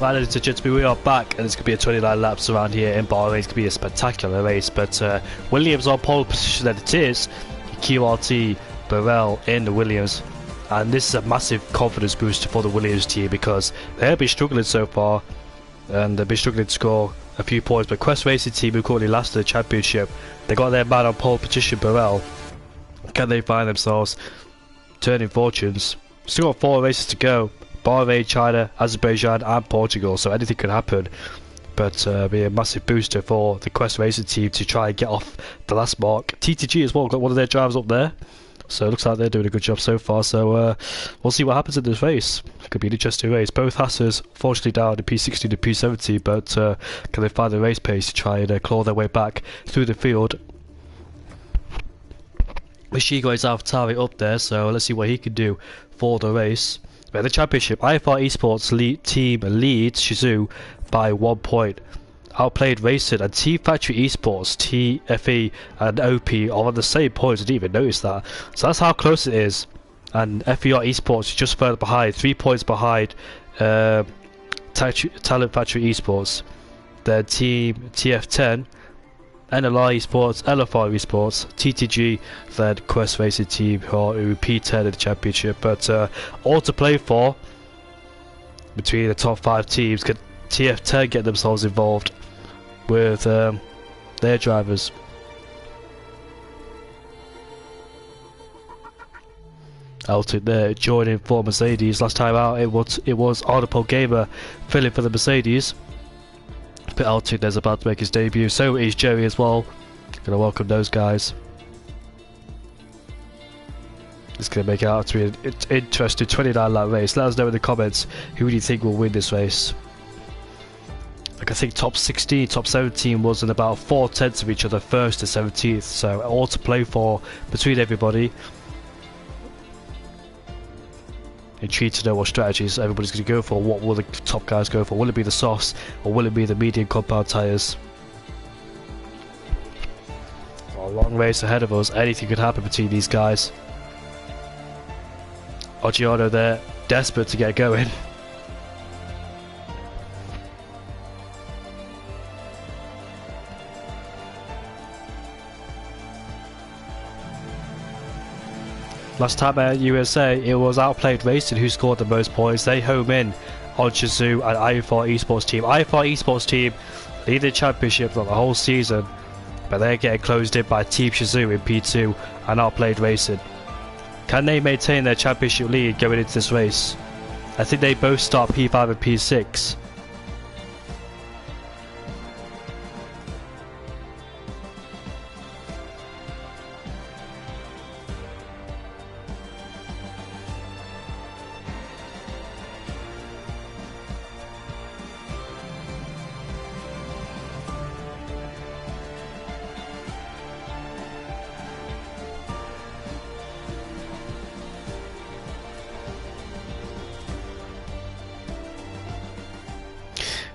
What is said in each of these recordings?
Right, ladies and gentlemen, we are back, and it's going to be a 29 laps around here in Bahrain. It's going to be a spectacular race, but Williams on pole position, and it is QRT Burrell in the Williams, and this is a massive confidence booster for the Williams team because they have been struggling so far, and they've been struggling to score a few points. But Quest Racing team, who currently last in the championship, they got their man on pole position, Burrell. Can they find themselves turning fortunes? Still got 4 races to go. Bahrain, China, Azerbaijan and Portugal, so anything could happen, but be a massive booster for the Quest Racing team to try and get off the last mark. TTG as well got one of their drivers up there, so it looks like they're doing a good job so far, so we'll see what happens in this race. It could be an interesting race. Both Hassers fortunately down to P60 to P70, but can they find the race pace to try and claw their way back through the field? Mashigo is AlphaTauri up there, so let's see what he can do for the race. But the championship, IFR Esports team leads Shazoo by 1 point. Outplayed Racing and Team Factory Esports, TFE and OP are on the same points. I didn't even notice that. So that's how close it is. And FER Esports is just further behind, 3 points behind Talent Factory Esports. Then Team TF10, NLR Esports, LFR Esports, TTG, then Quest Racing team who are P10 in the championship. But all to play for between the top 5 teams. Can TF10 get themselves involved with their drivers? Elton there joining for Mercedes. Last time out it was Arnopol Gamer filling for the Mercedes. But Elton is about to make his debut, so is Joey as well. Gonna welcome those guys. It's gonna make it out to be an interesting 29 lap race. Let us know in the comments who do you think will win this race. Like I think top 16, top 17 was in about 4/10 of each other, 1st to 17th, so all to play for between everybody. Intrigued to know what strategies everybody's going to go for. What will the top guys go for? Will it be the softs or will it be the medium compound tyres? A long race ahead of us. Anything could happen between these guys. Oggiano there, desperate to get going. Last time at USA, it was Outplayed Racing who scored the most points. They home in on Shazoo and IFR Esports team. IFR Esports team lead the championship for the whole season, but they're getting closed in by Team Shazoo in P2 and Outplayed Racing. Can they maintain their championship lead going into this race? I think they both start P5 and P6.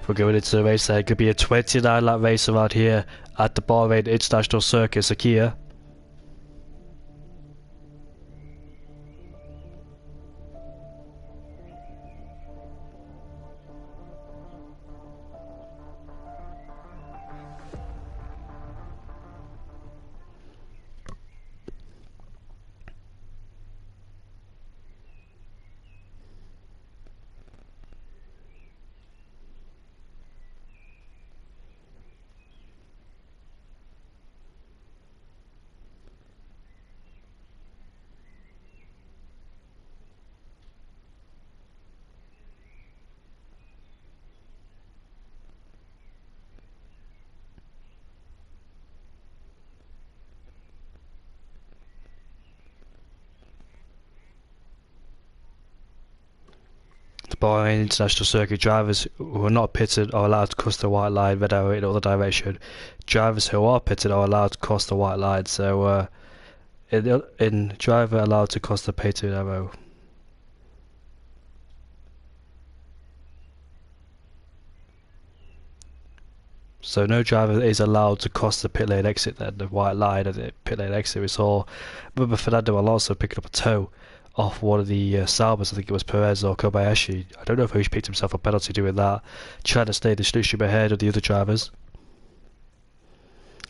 We're going into the race there. It could be a 29 lap race around here at the Bahrain International Circuit, Sakia. Bahrain International Circuit drivers who are not pitted are allowed to cross the white line, red arrow in the other direction. Drivers who are pitted are allowed to cross the white line, so in driver allowed to cross the pitted arrow. So no driver is allowed to cross the pit lane exit then, the white line and the pit lane exit. We saw, remember Fernando Alonso picking up a tow off one of the Saubers. I think it was Perez or Kobayashi. I don't know if he picked himself a penalty doing that, trying to stay the stream ahead of the other drivers.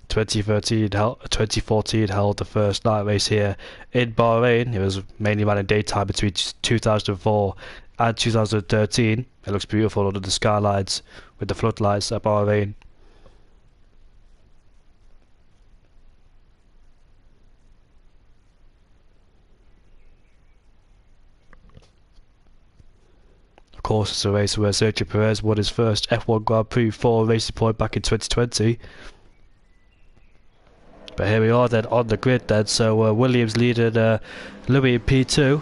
2014 held the first night race here in Bahrain. It was mainly ran in daytime between 2004 and 2013. It looks beautiful under the skylines with the floodlights at Bahrain. Of course, it's a race where Sergio Perez won his first F1 Grand Prix for Racing Point back in 2020. But here we are then on the grid then, so Williams leading Louis in P2.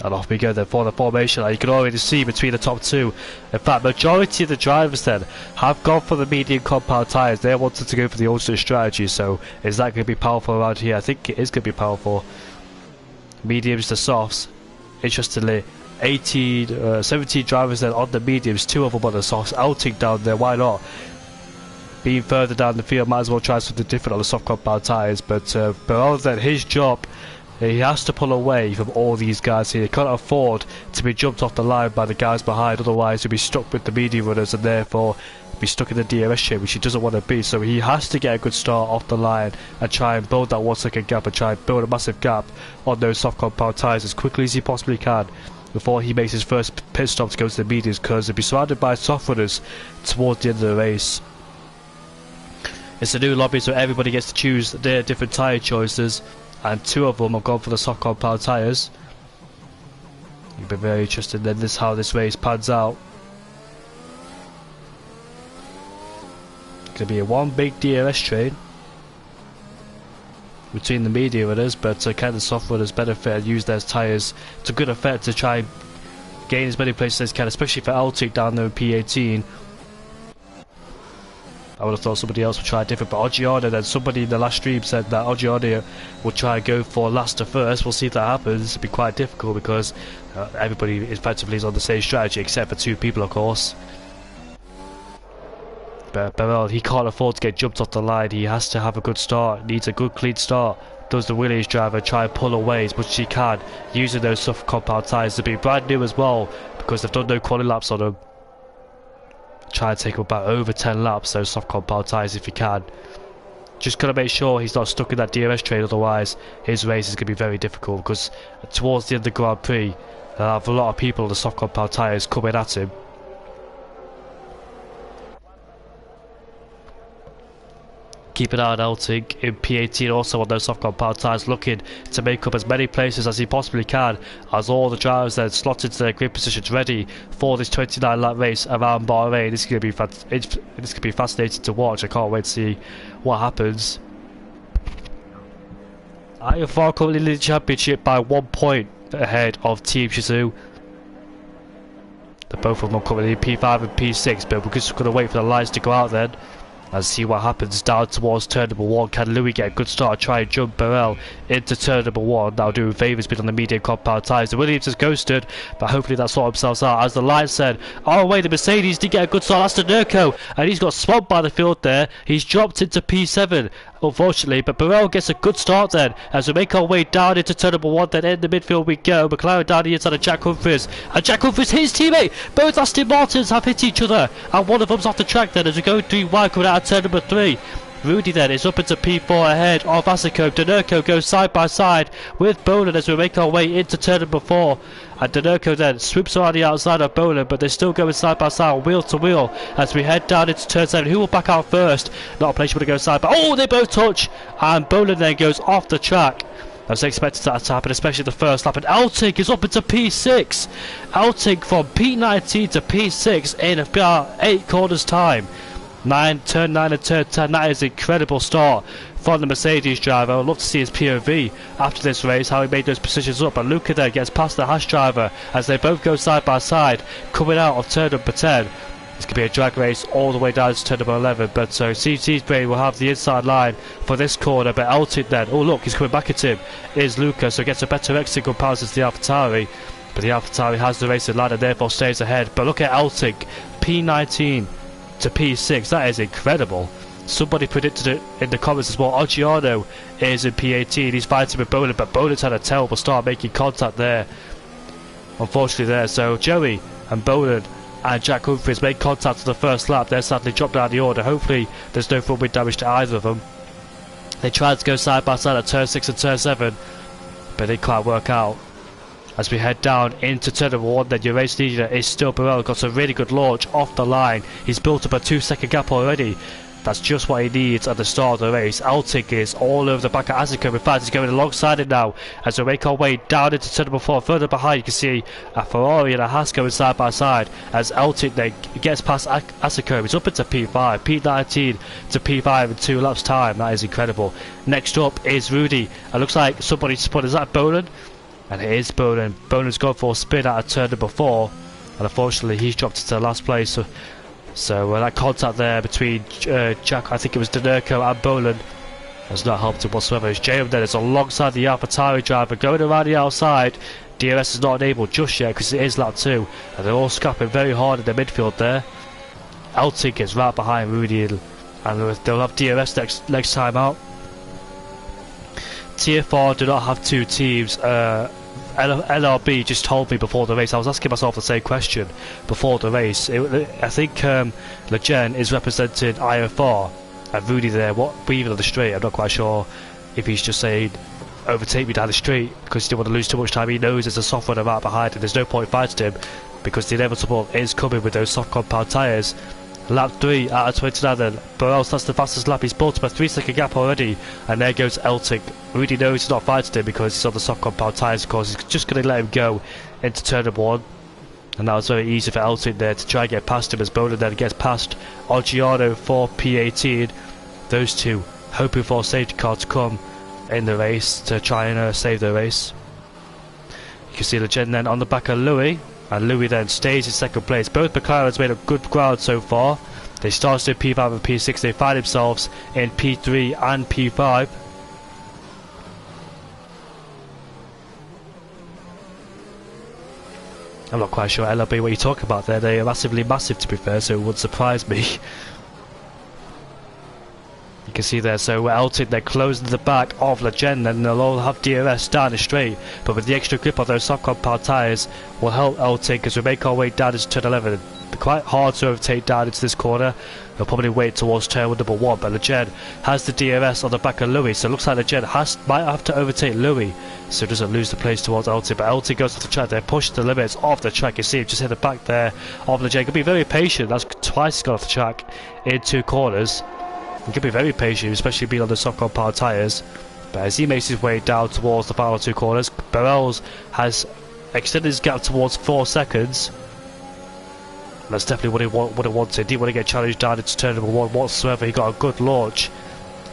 And off we go then for the formation. You can already see between the top two. In fact, majority of the drivers then have gone for the medium compound tyres. They wanted to go for the alternate strategy, so is that going to be powerful around here? I think it is going to be powerful. Mediums to softs. Interestingly, 17 drivers then on the mediums, 2 of them on the softs. Outing down there, why not? Being further down the field, might as well try something different on the soft compound tyres. But other than his job, he has to pull away from all these guys here. He can't afford to be jumped off the line by the guys behind, otherwise he'll be stuck with the medium runners and therefore be stuck in the DRS chain, which he doesn't want to be. So he has to get a good start off the line and try and build that 1 second gap and try and build a massive gap on those soft compound tyres as quickly as he possibly can before he makes his first pit stop to go to the mediums, because he'll be surrounded by soft runners towards the end of the race. It's a new lobby, so everybody gets to choose their different tyre choices, and 2 of them have gone for the soft compound tyres. You'll be very interested in how this race pans out. It's going to be a one big DRS train between the medium runners, but can the soft runners benefit and use their tyres to good effect to try and gain as many places as they can, especially for Altic down there in P18. I would have thought somebody else would try different, but Oggiana, then somebody in the last stream said that Oggiana will try and go for last to first. We'll see if that happens. It'll be quite difficult because everybody effectively is on the same strategy except for 2 people, of course. But Barrel, he can't afford to get jumped off the line. He has to have a good start, needs a good clean start. Does the Williams driver try and pull away as much as he can, using those soft compound tyres to be brand new as well, because they've done no quality laps on them. Try and take about over 10 laps, those soft compound tyres if you can. Just got to make sure he's not stuck in that DRS train, otherwise his race is going to be very difficult, because towards the end of the Grand Prix they'll have a lot of people on the soft compound tyres coming at him. Keep an eye on Elting in P18 also on those soft compound tyres, looking to make up as many places as he possibly can as all the drivers then slot into their grid positions ready for this 29 lap race around Bahrain. This is going to be fascinating to watch. I can't wait to see what happens. IFR currently leading the championship by 1 point ahead of Team Shazoo. Both of them are currently in P5 and P6, but we're just going to wait for the lights to go out then and see what happens down towards turn number 1. Can Louis get a good start, try and jump Burrell into turn number 1? That'll do favours bit on the medium compound tyres. The Williams has ghosted, but hopefully that sort themselves out. As the line said, oh wait, the Mercedes did get a good start. That's the Nurko, and he's got swamped by the field there. He's dropped into P7, unfortunately, but Burrell gets a good start then as we make our way down into turn number 1. Then in the midfield we go. McLaren down the inside of Jack Humphries, and Jack Humphries hit his teammate. Both Aston Martins have hit each other, and one of them's off the track then as we go 3 wide coming out of turn number 3. Rudy then is up into P4 ahead of Asako. Denurko goes side by side with Boland as we make our way into turn number 4. And Denurko then swoops around the outside of Boland, but they're still going side by side, wheel to wheel, as we head down into turn 7. Who will back out first? Not a place you want to go side by. Oh, they both touch! And Boland then goes off the track. I was expecting that to happen, especially the first lap. And Altig is up into P6. Altig from P19 to P6 in about 8 corners time. Turn 9 and turn 10, that is an incredible start from the Mercedes driver. I'd love to see his POV after this race, how he made those positions up. But Luca there gets past the Haas driver as they both go side by side, coming out of turn number 10. This could be a drag race all the way down to turn number 11, but so CT's brain will have the inside line for this corner. But Elton then, oh look, he's coming back at him, is Luca, so gets a better exit comparison to the AlphaTauri. But the AlphaTauri has the racing line and therefore stays ahead. But look at Elting, P19 to P6, that is incredible. Somebody predicted it in the comments as well. Oggiano is in P18. He's fighting with Boland, but Boland's had a terrible start making contact there. Unfortunately there. So Joey and Boland and Jack Humphries made contact on the first lap. They're sadly dropped down the order. Hopefully there's no front wing damage to either of them. They tried to go side by side at turn 6 and turn 7, but it can't work out. As we head down into turn number 1, then your race leader is still Burrell. Got a really good launch off the line. He's built up a 2-second gap already. That's just what he needs at the start of the race. Eltig is all over the back of Asuka. In fact, he's going alongside it now as we make our way down into turn number 4. Further behind, you can see a Ferrari and a Haas going side by side as Eltig then gets past Asuka. He's up into P5, P19 to P5 in 2 laps time. That is incredible. Next up is Rudy. It looks like somebody spotted. Is that Boland? And it is Boland. Boland's gone for a spin out of turn number 4, and unfortunately he's dropped into last place. So that contact there between Jack, I think it was Denerko, and Boland has not helped him whatsoever. As J.M. then is alongside the AlphaTauri driver going around the outside. DRS is not enabled just yet because it is lap 2, and they're all scrapping very hard in the midfield there. Eltig is right behind Rudy, and they'll have DRS next time out. Tier 4 do not have 2 teams. LRB just told me before the race. I was asking myself the same question before the race. I think Lejen is representing IFR and Rudy there, weaving on the straight. I'm not quite sure if he's just saying overtake me down the street because he didn't want to lose too much time. He knows there's a soft runner right behind him. There's no point fighting him because the inevitable is coming with those soft compound tyres. Lap 3 out of 29 then. Burrell, that's the fastest lap. He's built up a 3-second gap already, and there goes Eltig. Rudy knows he's not fighting him because he's on the soft compound tyres. Of course, he's just going to let him go into turn number 1, and that was very easy for Eltig there to try and get past him as Boland then gets past Oggiano for P18. Those two hoping for a safety car to come in the race to try and save the race. You can see Legend then on the back of Louis, and Louis then stays in second place. Both McLarens made a good ground so far. They started in P5 and P6. They find themselves in P3 and P5. I'm not quite sure LRB what you're talking about there. They are massively massive to be fair, so it would surprise me. You can see there, so Eltig, they're closing the back of Legend, and they'll all have DRS down the straight, but with the extra grip of those soft compound tyres will help Eltig as we make our way down into turn 11. It's quite hard to overtake down into this corner. They'll probably wait towards turn number 1, but Legend has the DRS on the back of Louis, so it looks like Legend might have to overtake Louis so he doesn't lose the place towards Eltig. But Eltig goes off the track, they're pushing the limits off the track. You see him just hit the back there of Legend. Could be very patient. That's twice he's gone off the track in 2 corners. He can be very patient, especially being on the soft compound tyres. But as he makes his way down towards the final 2 corners, Burrell has extended his gap towards 4 seconds. That's definitely what he wanted. He didn't want to get challenged down into turn number 1 whatsoever. He got a good launch.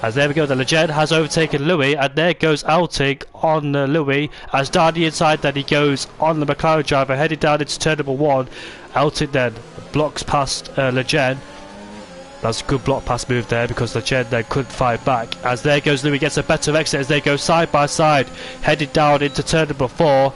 As there we go, the Legend has overtaken Louis, and there goes Eltig on Louis. As down the inside, then he goes on the McLaren driver, headed down into turn number 1. Eltig then blocks past Legend. That's a good block pass move there because Legend then couldn't fight back. As there goes Louis, gets a better exit as they go side by side, headed down into turn number 4.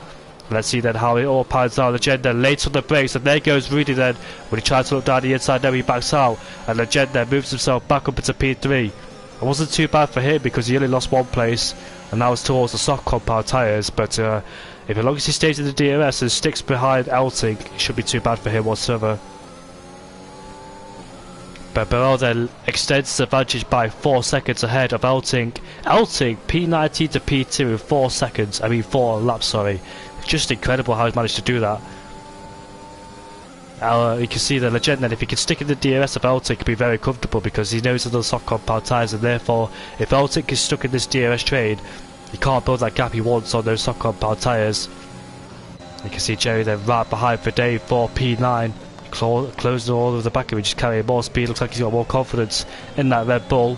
Let's see then how it all pans out. Legend then late on the brakes, and there goes Rudy then when he tries to look down the inside. Now he backs out, and Legend then moves himself back up into P3. It wasn't too bad for him because he only lost 1 place, and that was towards the soft compound tyres. But if as long as he stays in the DRS and sticks behind Eltig, it shouldn't be too bad for him whatsoever. But Burrell then extends his advantage by 4 seconds ahead of Eltig. Eltig P19 to P2 in 4 seconds. I mean 4 laps, sorry. Just incredible how he's managed to do that. You can see the Legend then, if he can stick in the DRS of Eltig, can be very comfortable because he knows the soft compound tyres, and therefore if Eltig is stuck in this DRS trade, he can't build that gap he wants on those soft compound tyres. You can see Jerry then right behind for Dave for P9. Closing all of the back of him, just carrying more speed. Looks like he's got more confidence in that Red Bull.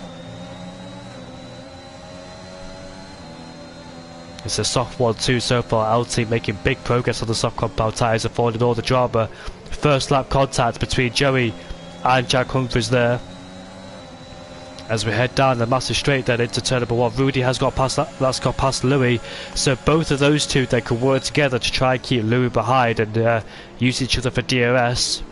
It's a soft 1-2 so far. Eltig making big progress on the soft compound tyres, avoiding all the drama. First lap contact between Joey and Jack Humphries there. As we head down the massive straight then into turn number 1, Rudy has got past that's got past Louis, so both of those two they can work together to try and keep Louis behind and use each other for DRS.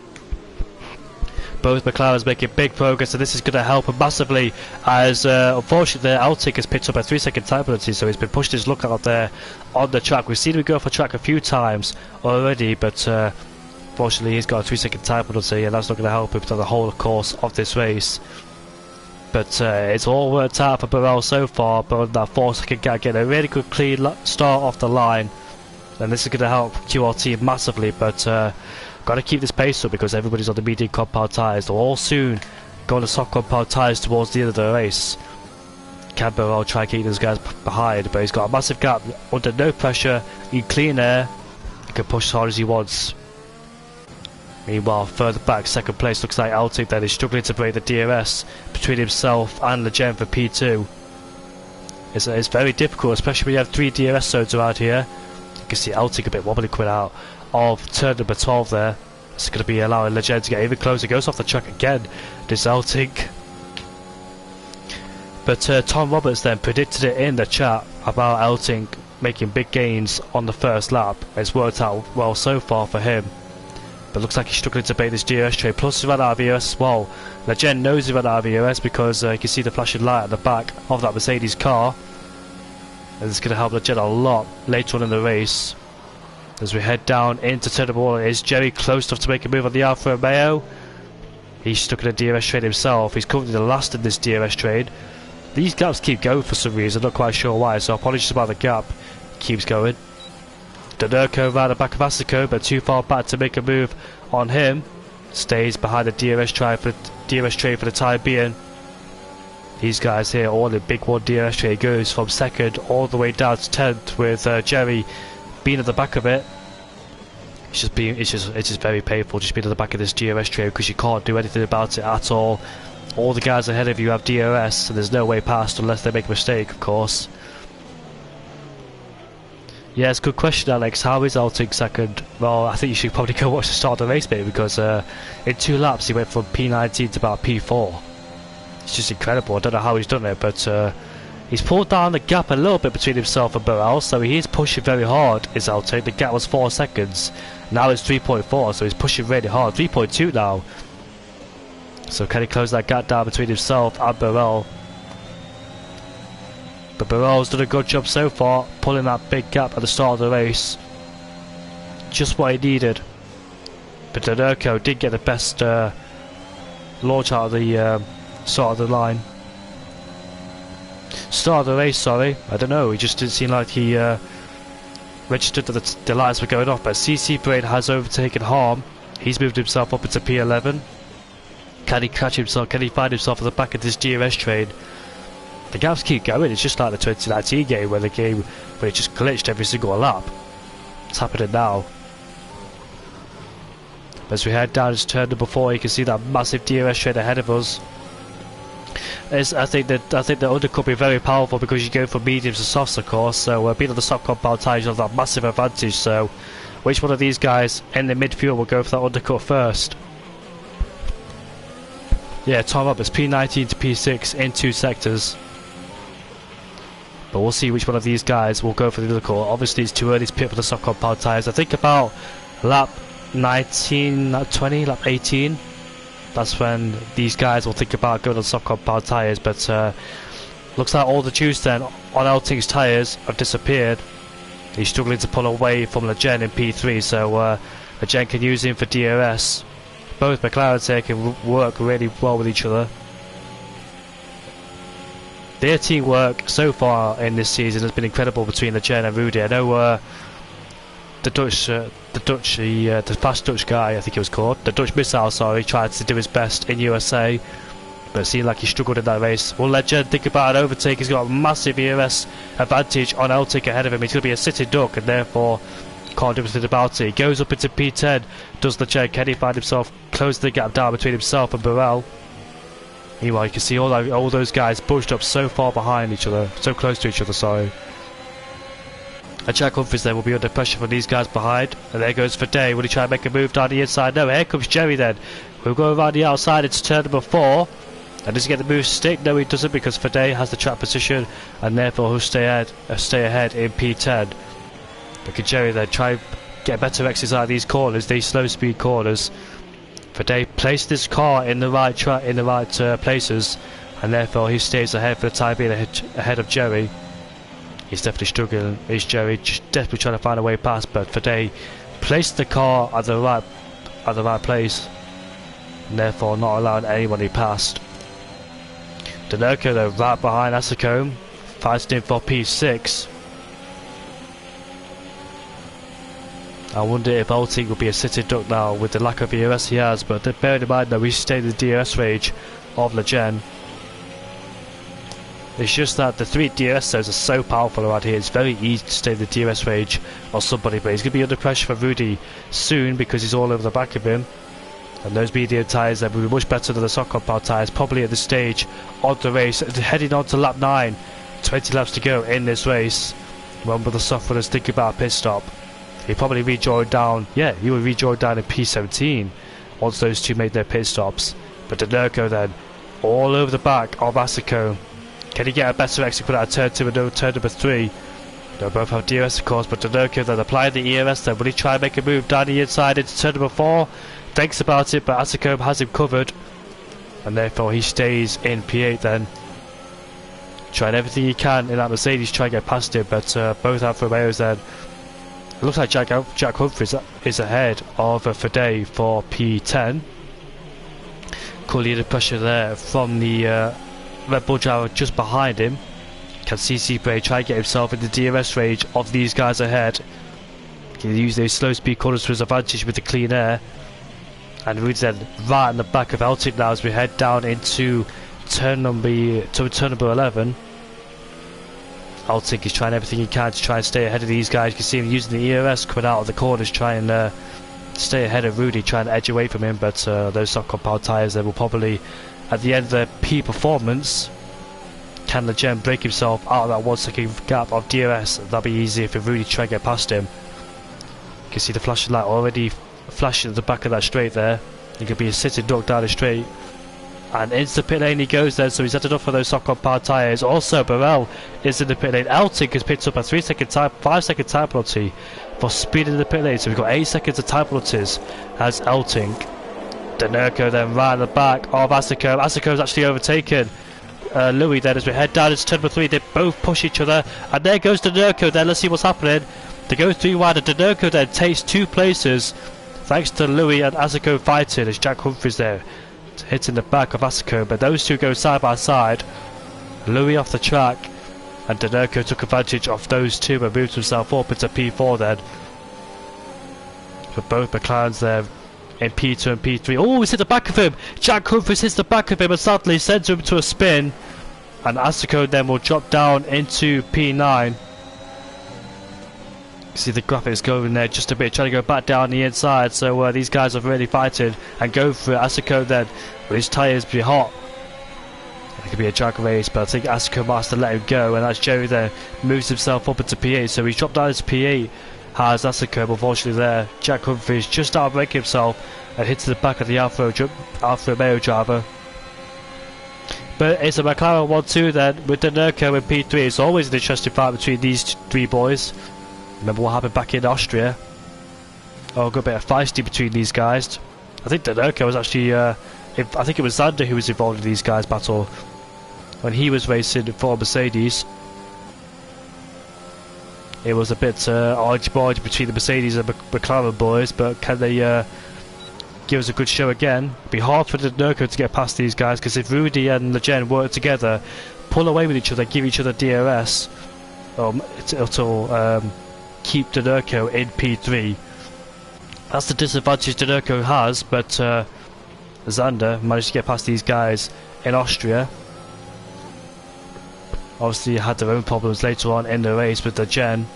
Both McLarens making big progress, and this is going to help him massively as unfortunately the Altic has picked up a 3-second time penalty, so he's been pushed his luck out there on the track. We've seen him go off the track a few times already, but unfortunately he's got a 3-second time penalty, and that's not going to help him through the whole course of this race. But it's all worked out for Burrell so far, but on that 4-second gap, getting a really good clean start off the line, and this is going to help QRT massively. But got to keep this pace up because everybody's on the medium compound tyres. They'll all soon go on the soft compound tyres towards the end of the race. Can Burrell try and keep those guys behind, but he's got a massive gap under no pressure, in clean air, he can push as hard as he wants. Meanwhile, further back, second place looks like Altic then is struggling to break the DRS between himself and Legend for P2. It's very difficult, especially when you have 3 DRS zones around here. You can see Altic a bit wobbly coming out of turn number 12 there. It's going to be allowing Legend to get even closer. Goes off the track again, this Altic. But Tom Roberts then predicted it in the chat about Altic making big gains on the first lap. It's worked out well so far for him. But looks like he's struggling to break this DRS trade. Plus he ran out of ERS as well. Legend knows he ran out of ERS because you can see the flashing light at the back of that Mercedes car. And it's going to help Legend a lot later on in the race. As we head down into turn number 1, is Jerry close enough to make a move on the Alfa Romeo? He's stuck in a DRS trade himself. He's currently the last in this DRS trade. These gaps keep going for some reason, not quite sure why, so apologies about the gap. Keeps going. Donerko around the back of Asico, but too far back to make a move on him. Stays behind the DRS trade for the time being. These guys here all in big 1 DRS trade. Goes from 2nd all the way down to 10th with Jerry being at the back of it. It's just very painful just being at the back of this DRS trade because you can't do anything about it at all. All the guys ahead of you have DRS, and there's no way past unless they make a mistake, of course. Yeah, it's a good question, Alex. How is Altic second? Well, I think you should probably go watch the start of the race, maybe, because in 2 laps he went from P19 to about P4. It's just incredible. I don't know how he's done it, but he's pulled down the gap a little bit between himself and Burrell, so he is pushing very hard, is Altic. The gap was 4 seconds. Now it's 3.4, so he's pushing really hard. 3.2 now. So can he close that gap down between himself and Burrell? But Burrell's done a good job so far, pulling that big gap at the start of the race. Just what he needed. But Donerko did get the best launch out of the start of the line. Start of the race, sorry. I don't know, he just didn't seem like he registered that the lights were going off. But CC Brain has overtaken Harm. He's moved himself up into P11. Can he catch himself? Can he find himself at the back of this DRS train? The gaps keep going. It's just like the 2019 game where it just glitched every single lap. It's happening now. As we head down to turn number 4, you can see that massive DRS train ahead of us. I think the under could be very powerful because you go from mediums to softs, of course. So being on the soft compound tyres, you have that massive advantage. So which one of these guys in the midfield will go for that undercut first? Yeah, Tom Roberts, P19 to P6 in 2 sectors. But we'll see which one of these guys will go for the undercut. Obviously, it's too early to pit for the soft compound tyres. I think about lap 19, lap 20, lap 18. That's when these guys will think about going on soft compound tyres. But looks like all the juice then on Altic's tyres have disappeared. He's struggling to pull away from Legend in P3, so Legend can use him for DRS. Both McLarens here can work really well with each other. Their teamwork so far in this season has been incredible between Legend and Rudy. I know the fast Dutch guy, I think it was called, the Dutch missile, sorry, tried to do his best in USA, but it seemed like he struggled in that race. Will Legend think about an overtake? He's got a massive ERS advantage on Altic ahead of him. He's going to be a sitting duck and therefore can't do anything about it. He goes up into P10, does the check. Can he find himself closing the gap down between himself and Burrell? Meanwhile, you can see all those guys pushed up so far behind each other, so close to each other, sorry. And Jack Humphries there will be under pressure from these guys behind. And there goes Fade. Will he try and make a move down the inside? No, here comes Jerry then. We'll go around the outside into turn number 4. And does he get the move stick? No, he doesn't, because Fade has the track position and therefore he'll stay ahead in P10. But can Jerry then try and get better exits out of these corners, these slow speed corners? Fede placed his car in the right places, and therefore he stays ahead for the time being, ahead of Jerry. He's definitely struggling. Is Jerry desperately trying to find a way past, but Fede placed the car at the right place, and therefore not allowing anybody past. Denerko though right behind Asako, fighting in for P6. I wonder if Alting will be a sitting duck now with the lack of ERS he has, but bear in mind that we stayed in the DRS range of Legend. It's just that the 3 DRS zones are so powerful around here, it's very easy to stay in the DRS range of somebody, but he's going to be under pressure for Rudy soon because he's all over the back of him. And those medium tyres that will be much better than the soft compound tyres, probably at this stage of the race, heading on to lap 9, 20 laps to go in this race. When will the soft runners think about a pit stop? He probably rejoined down, yeah, he will rejoin down in P17 once those two make their pit stops. But Denerko then, all over the back of Asako. Can he get a better exit out of turn 2 and turn number 3? They both have DRS of course, but Denerko then applying the ERS then. Will he try and make a move down the inside into turn number 4? Thinks about it, but Asako has him covered. And therefore he stays in P8 then. Trying everything he can in that Mercedes, trying to get past him, but both Alfa Romeos then. It looks like Jack Humphries is ahead of Fede for P10. Cool leader pressure there from the Red Bull driver just behind him. Can CC Bray try and get himself in the DRS range of these guys ahead? Can he use those slow speed corners to his advantage with the clean air? And Rudy's then right in the back of Eltic now as we head down into turn number 11. Altic is trying everything he can to try and stay ahead of these guys. You can see him using the ERS coming out of the corners, trying to stay ahead of Rudy, trying to edge away from him. But those soft compound tyres, they will probably, at the end of their P performance, can Legend break himself out of that 1 second gap of DRS? That'll be easy if Rudy try and get past him. You can see the flashing light already flashing at the back of that straight there. He could be a sitting duck down the straight. And into the pit lane he goes then, so he's had enough for those soft compound tyres. Also, Burrell is in the pit lane. Eltic has picked up a 5 second time penalty for speed in the pit lane. So we've got 8 seconds of time penalties as Eltic. Denerko then right in the back of Asako. Asako's actually overtaken Louis then as we head down into turn number 3. They both push each other. And there goes Denerko then. Let's see what's happening. They go 3 wide and Denerko then takes 2 places thanks to Louis and Asako fighting as Jack Humphries there hitting the back of Asako, but those two go side by side. Louis off the track and Denerko took advantage of those two and moved himself up into P4 then. But both McLarens there in P2 and P3. Oh, he's hit the back of him! Jack Humphries hits the back of him and sadly sends him to a spin. And Asako then will drop down into P9. See the graphics going there just a bit, trying to go back down the inside, so these guys are really fighting and go for it. Asako then, will his tyres be hot? It could be a drag race, but I think Asako might have to let him go, and as Jerry there moves himself up into P8, so he's dropped down into P8, has Asako, unfortunately there. Jack Humphries just out-braking himself and hits the back of the Alfa Romeo driver. But it's a McLaren 1-2 then, with Denerko in P3. It's always an interesting fight between these 3 boys. Remember what happened back in Austria? Oh, a good bit of feisty between these guys. I think Denerko was actually, I think it was Zander who was involved in these guys' battle when he was racing for Mercedes. It was a bit argy-bargy between the Mercedes and McLaren boys, but can they give us a good show again? It'd be hard for Denerko to get past these guys, because if Rudy and Legend work together, pull away with each other, give each other DRS, it'll keep Denerko in P3. That's the disadvantage Denerko has, but Zander managed to get past these guys in Austria. Obviously had their own problems later on in the race with the Gen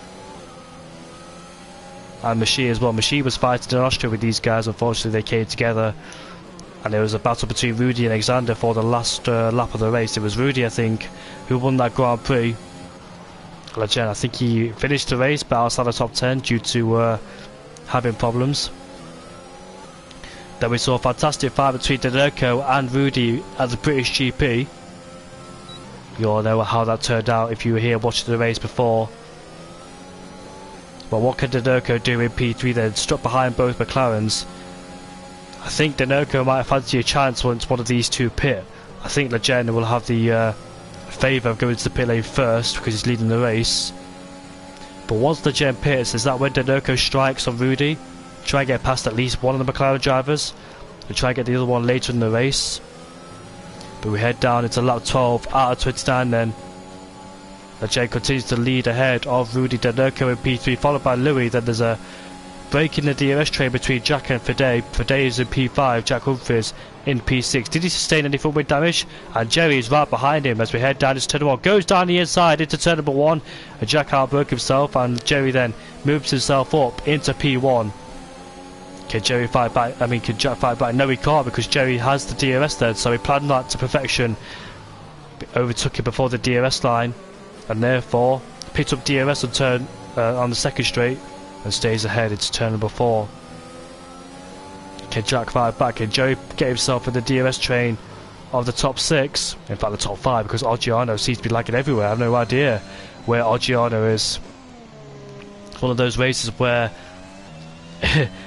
and Machine as well. Machine was fighting in Austria with these guys. Unfortunately they came together and there was a battle between Rudy and Alexander for the last lap of the race. It was Rudy, I think, who won that Grand Prix. Legend, I think he finished the race but outside the top 10 due to having problems. Then we saw a fantastic fight between Denerko and Rudy at the British GP. You all know how that turned out if you were here watching the race before. But what can Denerko do in P3 then? Struck behind both McLarens. I think Denoco might fancy a chance once one of these two pit. I think Legend will have the favour of going to the pit lane first because he's leading the race. But once Legend pits, is that when Denoco strikes on Rudy? Try and get past at least one of the McLaren drivers and try and get the other one later in the race. But we head down into lap 12 out of 29 then. Legend continues to lead ahead of Rudy Denoco in P3, followed by Louis. Then there's a break in the DRS train between Jack and Fede. Fede is in P5, Jack Humphries in P6. Did he sustain any footwind damage? And Jerry is right behind him as we head down into turn 1. Goes down the inside into turn number 1. And Jack outbroke himself, and Jerry then moves himself up into P1. Can Jerry fight back? Can Jack fight back? No, he can't, because Jerry has the DRS then, so he planned that to perfection. Overtook him before the DRS line, and therefore picked up DRS on turn on the second straight and stays ahead into turn number 4. Can Jack fight back? Can Jerry get himself in the DRS train of the top 6? In fact, the top 5, because Oggiano seems to be lagging everywhere. I have no idea where Oggiano is. It's one of those races where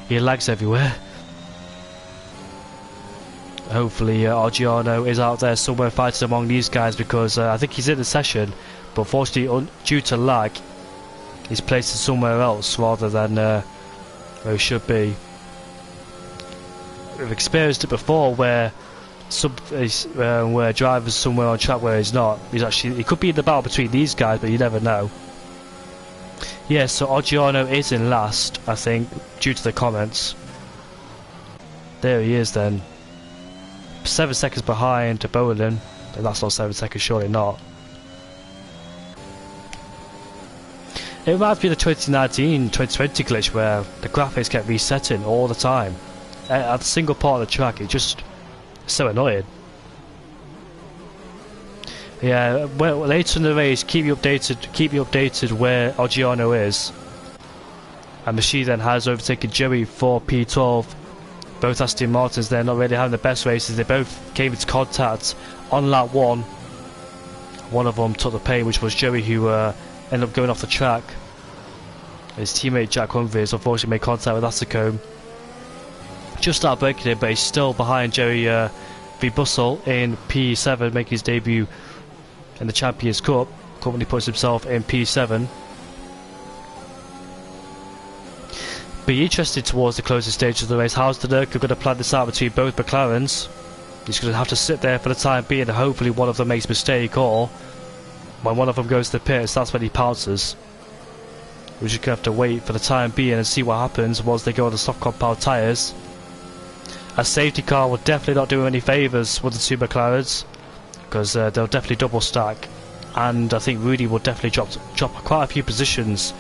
he lags everywhere. Hopefully Oggiano is out there somewhere fighting among these guys, because I think he's in the session, but unfortunately due to lag he's placed somewhere else rather than where he should be. We've experienced it before where where drivers somewhere on track where he's not. He could be in the battle between these guys, but you never know. Yeah, so Oggiano is in last, I think, due to the comments. There he is then. 7 seconds behind Bowen, but that's not 7 seconds, surely not. It reminds me of the 2019-2020 glitch where the graphics kept resetting all the time. At a single part of the track, it's just so annoying. Yeah, well, later in the race, keep me updated where Oggiano is. And Machine then has overtaken Joey for P12. Both Aston Martins, they're not really having the best races. They both came into contact on lap 1. One of them took the pain, which was Joey, who ended up going off the track. His teammate Jack Humphries unfortunately made contact with Asicombe. Just started breaking it, but he's still behind Jerry V. Bussell in P7, making his debut in the Champions Cup. Currently puts himself in P7. Be interested towards the closing stage of the race. How's Denoco going to plan this out between both McLarens? He's going to have to sit there for the time being, and hopefully one of them makes a mistake, or when one of them goes to the pits, that's when he pounces. We're just going to have to wait for the time being and see what happens once they go on the soft compound tyres. A safety car will definitely not do him any favours with the two McLarens, because they'll definitely double stack, and I think Rudy will definitely drop quite a few positions,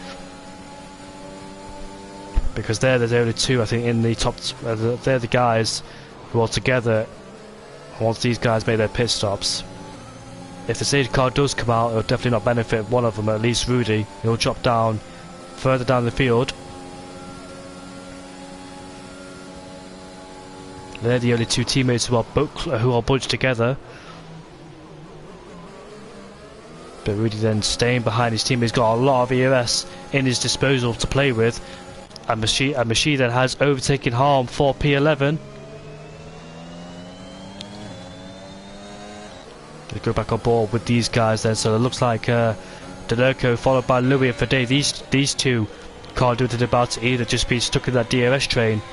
because they're the only two I think in the top. They're the guys who are together once these guys make their pit stops. If the safety car does come out, it'll definitely not benefit one of them, at least Rudy. He'll drop down further down the field. They're the only two teammates who are bunched together. But Rudy then staying behind his team. He's got a lot of EOS in his disposal to play with. And Machine then has overtaken Harm for P11. They go back on board with these guys then. So it looks like Denoco followed by Louis and Fede. These two can't do anything about it either, just being stuck in that DRS train.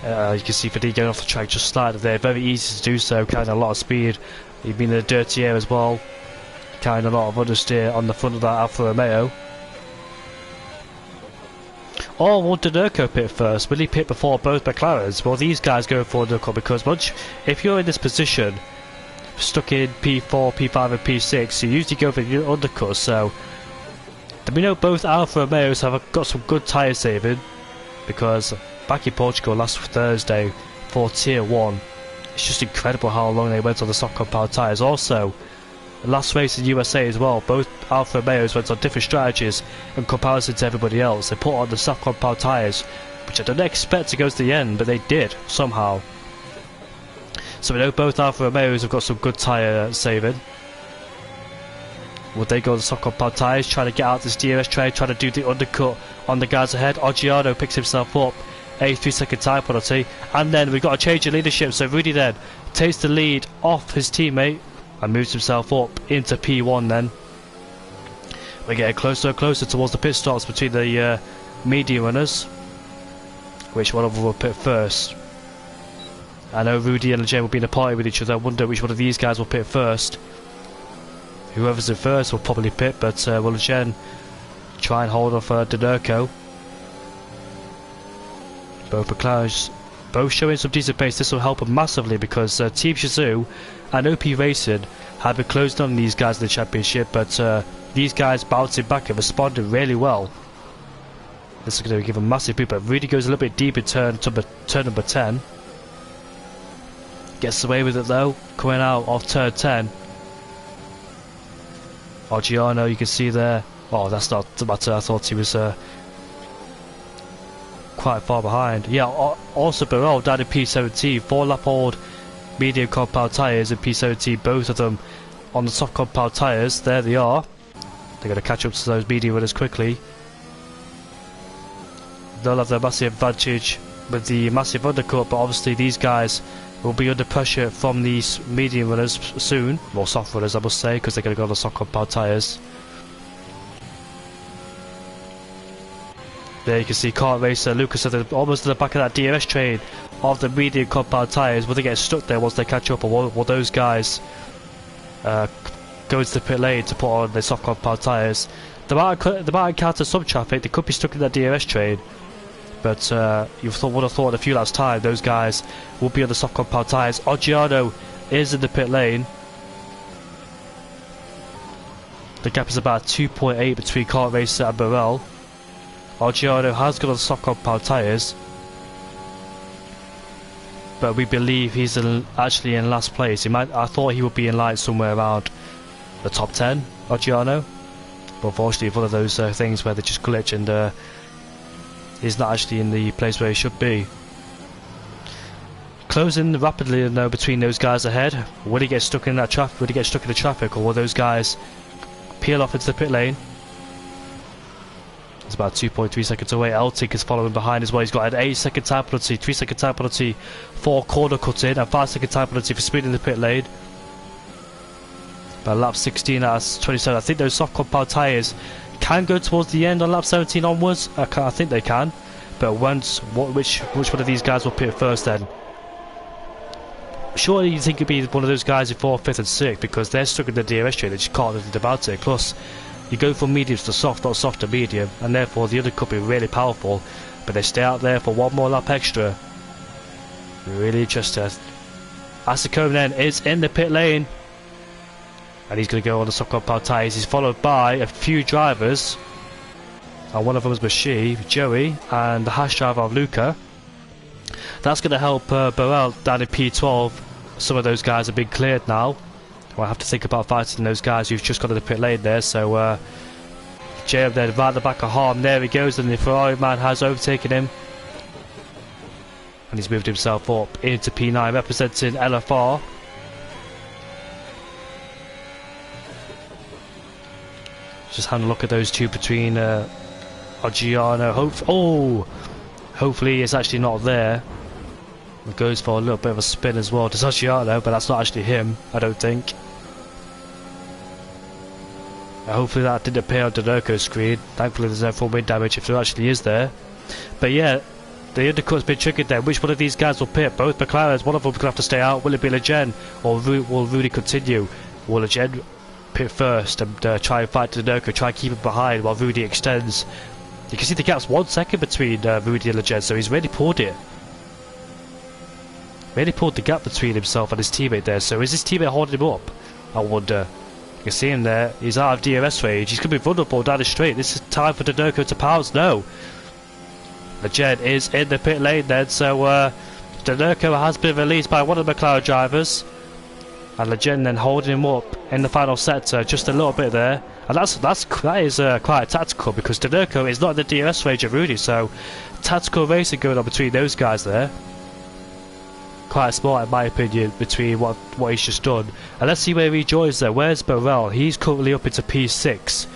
You can see Fede going off the track just slightly there. Very easy to do so, carrying a lot of speed. He's been in the dirty air as well, carrying a lot of understeer on the front of that Alfa Romeo. Or will Denoco pit first? Will he pit before both McLarens? Well, these guys go for Denoco, because if you're in this position, stuck in P4, P5 and P6, you usually go for your undercut. So we know both Alfa Romeos have got some good tyre saving, because back in Portugal last Thursday for Tier 1, it's just incredible how long they went on the soft compound tyres. Also, the last race in USA as well, both Alfa Romeos went on different strategies in comparison to everybody else. They put on the soft compound tyres, which I didn't expect to go to the end, but they did somehow. So we know both Alfa Romeos have got some good tyre saving. Would they go on the soft compound tyres, trying to get out this DRS train, trying to do the undercut on the guys ahead? Oggiano picks himself up a 3-second time penalty, and then we've got a change in leadership. So Rudy then takes the lead off his teammate and moves himself up into P1. Then we're getting closer and closer towards the pit stops between the medium runners. Which one of them will pit first? I know Rudy and Legend will be in a party with each other. I wonder which one of these guys will pit first. Whoever's in first will probably pit, but will Legend try and hold off Dinerco? Both McLarens, both showing some decent pace. This will help them massively because Team Shazoo and OP Racing have been closed on these guys in the championship, but these guys bouncing back and responding really well. This is going to give a massive boost, but Rudy goes a little bit deep in turn number 10. Gets away with it though, coming out of turn 10. Giano, you can see there. Oh, that's not the matter. I thought he was quite far behind. Yeah, also Burrell down in P17, 4-lap old medium compound tyres in P17, both of them on the soft compound tyres. There they are. They're going to catch up to those medium runners quickly. They'll have their massive advantage with the massive undercut, but obviously these guys will be under pressure from these medium runners soon, or soft runners I must say, because they're going to go on the soft compound tyres. There you can see kart racer Lucas almost at the back of that DRS train of the medium compound tyres. Will they get stuck there once they catch up, or will those guys go into the pit lane to put on their soft compound tyres? They might encounter some traffic, they could be stuck in that DRS train, but you would have thought in a few laps time those guys will be on the soft compound tyres. Giano is in the pit lane. The gap is about 2.8 between kart racer and Burrell. Giano has got on soft compound tyres, but we believe he's actually in last place. I thought he would be in line somewhere around the top 10, Giano. But unfortunately, one of those things where they just glitch and he's not actually in the place where he should be. Closing rapidly though between those guys ahead. Will he get stuck in that traffic? Will he get stuck in the traffic, or will those guys peel off into the pit lane? It's about 2.3 seconds away. Eltic is following behind as well. He's got an 8-second time penalty, 3-second time penalty for corner cutting, and 5-second time penalty for speeding the pit lane. By lap 16 out of 27. I think those soft compound tyres can go towards the end on lap 17 onwards. I think they can. But which one of these guys will pit first then? Surely you think it'd be one of those guys in 4th, 5th and 6th, because they're stuck in the DRS train. They just can't do anything about it. Plus, you go from mediums to soft, not soft to medium, and therefore the other could be really powerful, but they stay out there for one more lap extra. Really interesting. Asicone then is in the pit lane, and he's going to go on the soft compound tyres. He's followed by a few drivers, and one of them is Bashir, Joey, and the hash driver of Luca. That's going to help Burrell down in P12. Some of those guys have been cleared now. Well, I have to think about fighting those guys who've just got to the pit lane there. So J there right at the back of Harm. There he goes, and the Ferrari man has overtaken him, and he's moved himself up into P9, representing LFR. Just having a look at those two between Giano. Hopefully it's actually not there. It goes for a little bit of a spin as well. Does Giano, but that's not actually him, I don't think. Hopefully that didn't appear on Dinerco's screen. Thankfully there's no full wind damage if there actually is there. But yeah, the undercut's been triggered there. Which one of these guys will pit? Both McLarens, one of them will have to stay out. Will it be Legend, or will Rudy continue? Will Legend pit first and try and fight Dinerco, try and keep him behind while Rudy extends? You can see the gap's 1 second between Rudy and Legend, so he's really pulled it. Really pulled the gap between himself and his teammate there. So is his teammate holding him up? I wonder. You can see him there. He's out of DRS range. He's going to be vulnerable down the straight. This is time for Dinerco to pounce. No. Legend is in the pit lane then. So Dinerco has been released by one of the McLaren drivers. And Legend then holding him up in the final sector, just a little bit there. And that is quite tactical, because Dinerco is not in the DRS range of Rudy, so tactical racing going on between those guys there. Quite smart in my opinion between what he's just done. And let's see where he joins there. Where's Burrell? He's currently up into P6,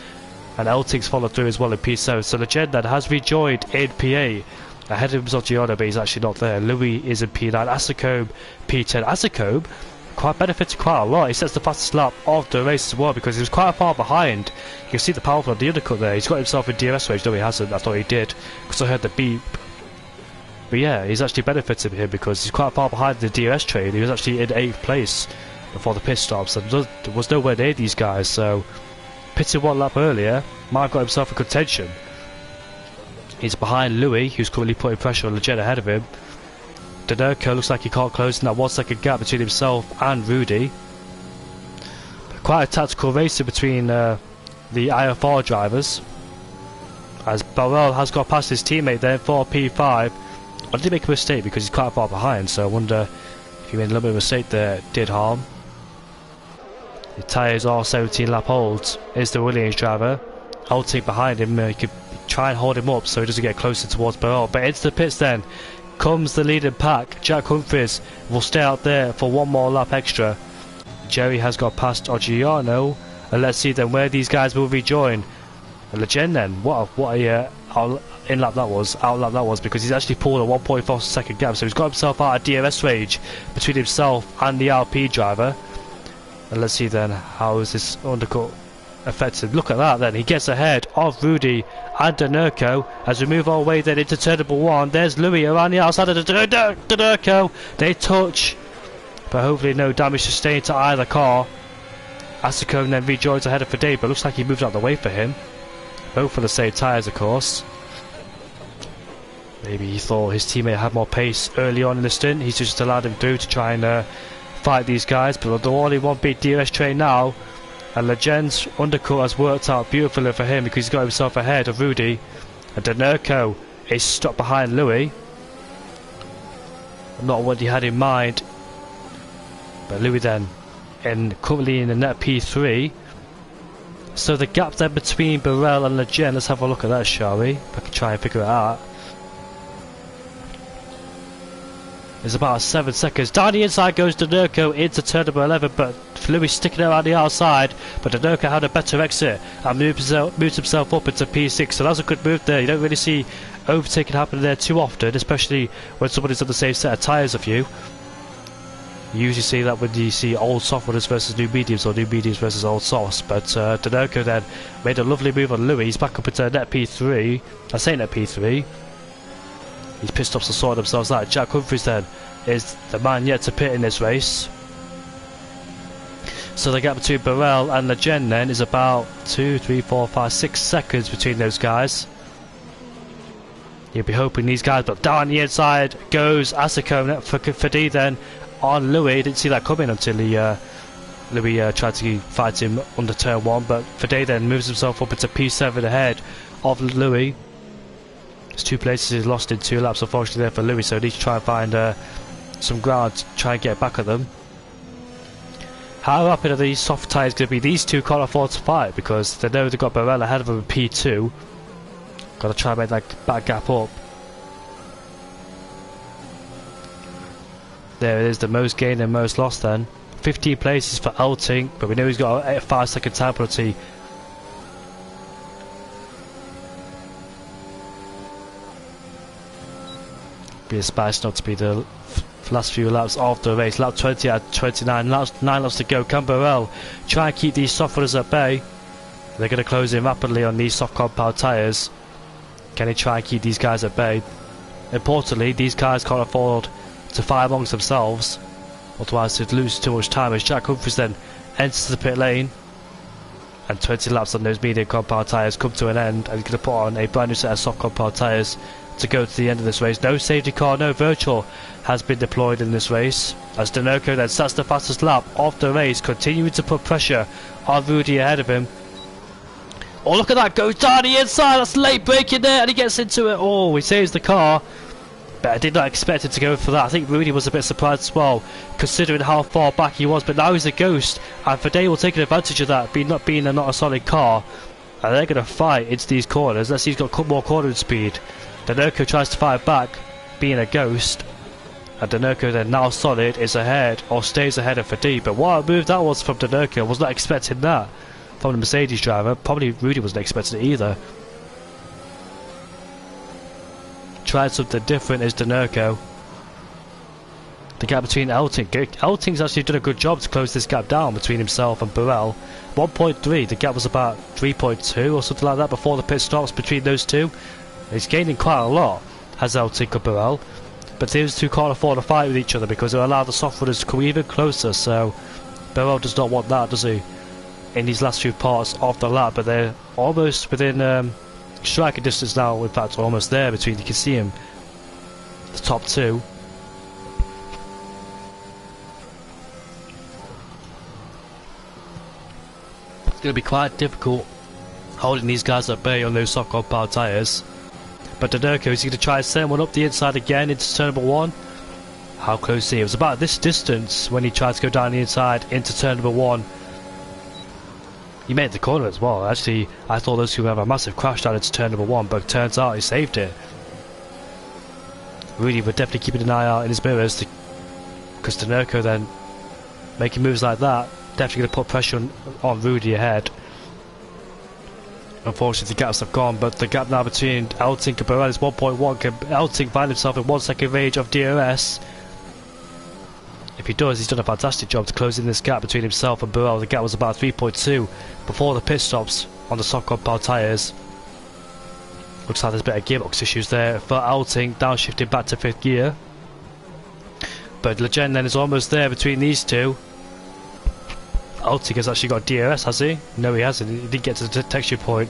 and Elting's followed through as well in P7. So Legend then has rejoined in P8, ahead of him is Giorno, but he's actually not there. Louis is in P9, Asicombe P10. Asicombe quite benefited quite a lot. He sets the fastest lap of the race as well because he was quite far behind. You can see the power on the undercut there. He's got himself in DRS range. No, he hasn't. I thought he did because I heard the beep. But yeah, he's actually benefited here because he's quite far behind the DRS train. He was actually in 8th place before the pit stops, and there was nowhere near these guys. So pitted one lap earlier, might have got himself in contention. He's behind Louis, who's currently putting pressure on Leggett ahead of him. Denurko looks like he can't close in that 1 second gap between himself and Rudy. Quite a tactical racing between the IFR drivers, as Burrell has got past his teammate there for P5. I did make a mistake because he's quite far behind, so I wonder if he made a little bit of a mistake there. It did harm. The tyres are 17 lap olds. Is the Williams driver. Halting behind him, he could try and hold him up so he doesn't get closer towards Burrell. But into the pits then comes the leading pack. Jack Humphries will stay out there for one more lap extra. Jerry has got past Oggiano, and let's see then where these guys will rejoin. And Legend then, what a out-lap that was, because he's actually pulled a 1.4 second gap, so he's got himself out of DRS range between himself and the RP driver. And let's see then how is this undercut affected. Look at that then, he gets ahead of Rudy and Denurko as we move our way then into turn number 1. There's Louis around the outside of Denurko. They touch, but hopefully no damage sustained to either car. Asicone then rejoins ahead of Fade, but looks like he moved out of the way for him. Both for the same tyres, of course. Maybe he thought his teammate had more pace early on in the stint. He's just allowed him through to try and fight these guys. But the only one big DRS train now. And Legend's undercut has worked out beautifully for him because he's got himself ahead of Rudy. And Denurko is stuck behind Louis. Not what he had in mind. But Louis then, currently in the net P3. So the gap then between Burrell and Legend, let's have a look at that, shall we? If I can try and figure it out. It's about 7 seconds. Down the inside goes Denurko into turn number 11, but Louis sticking around the outside. But Denurko had a better exit and moved himself up into P6. So that was a good move there. You don't really see overtaking happening there too often, especially when somebody's on the same set of tyres of you. You usually see that when you see old soft runners versus new mediums, or new mediums versus old softs. But Denurko then made a lovely move on Louis. He's back up into net P3. I say net P3. These pit stops are sorting themselves out. Jack Humphries then is the man yet to pit in this race. So the gap between Burrell and Legend then is about 2, 3, 4, 5, 6 seconds between those guys. You'll be hoping these guys, but down the inside goes Asicone for Fade then on Louis. Didn't see that coming until Louis tried to fight him under turn 1, but Fade then moves himself up into P7 ahead of Louis. There's 2 places he's lost in 2 laps unfortunately there for Louis, so he needs to try and find some ground to try and get back at them. How rapid are these soft tyres going to be? These two can't afford to fight because they know they've got Burrell ahead of them in P2. Got to try and make that gap up. There it is, the most gain and most loss then. 15 places for Elting, but we know he's got a 5 second time penalty. Be a spice not to be the last few laps of the race. Lap 20 at 29, 9 laps to go. Can Burrell try and keep these soft runners at bay? They're going to close in rapidly on these soft compound tyres. Can he try and keep these guys at bay? Importantly, these guys can't afford to fight amongst themselves, otherwise they'd lose too much time as Jack Humphries then enters the pit lane. And 20 laps on those medium compound tyres come to an end, and he's going to put on a brand new set of soft compound tyres to go to the end of this race. No safety car, no virtual has been deployed in this race, as Denurko then starts the fastest lap of the race, continuing to put pressure on Rudy ahead of him. Oh, look at that, goes down the inside, that's late braking there, and he gets into it. Oh, he saves the car, but I did not expect it to go for that. I think Rudy was a bit surprised as well, considering how far back he was, but now he's a ghost, and Fade will take advantage of that, not being not a solid car, and they're going to fight into these corners. Let's see, he's got more cornering speed. Denurko tries to fight back, being a ghost, and Denurko then, now solid, is ahead, or stays ahead of Fade. But what a move that was from Denurko. I was not expecting that from the Mercedes driver. Probably Rudy wasn't expecting it either. tried something different is Denerko. The gap between Elting's actually done a good job to close this gap down between himself and Burrell. 1.3, the gap was about 3.2 or something like that before the pit stops between those two. He's gaining quite a lot, has Elting and Burrell. But those two can't afford to fight with each other because it'll allow the soft runners to come even closer, so Burrell does not want that, does he? In these last few parts of the lap, but they're almost within striking distance now, in fact almost there between, you can see him, the top two. It's going to be quite difficult holding these guys at bay on those soft compound tyres. But Denerko is going to try and send one up the inside again into turn number 1. How close is he? It was about this distance when he tried to go down the inside into turn number 1. He made the corner as well. Actually, I thought those two would have a massive crash down into turn number 1, but turns out he saved it. Really, we're definitely keeping an eye out in his mirrors, because Denerko then making moves like that, definitely going to put pressure on Rudy ahead. Unfortunately, the gaps have gone, but the gap now between Elting and Burrell is 1.1. Can Elting find himself in 1 second range of DRS? If he does, he's done a fantastic job to close in this gap between himself and Burrell. The gap was about 3.2 before the pit stops on the soft compound tyres. Looks like there's a bit of gearbox issues there for Elting, downshifting back to 5th gear. But Legend then is almost there between these two. Elting has actually got DRS, has he? No, he hasn't. He didn't get to the detection point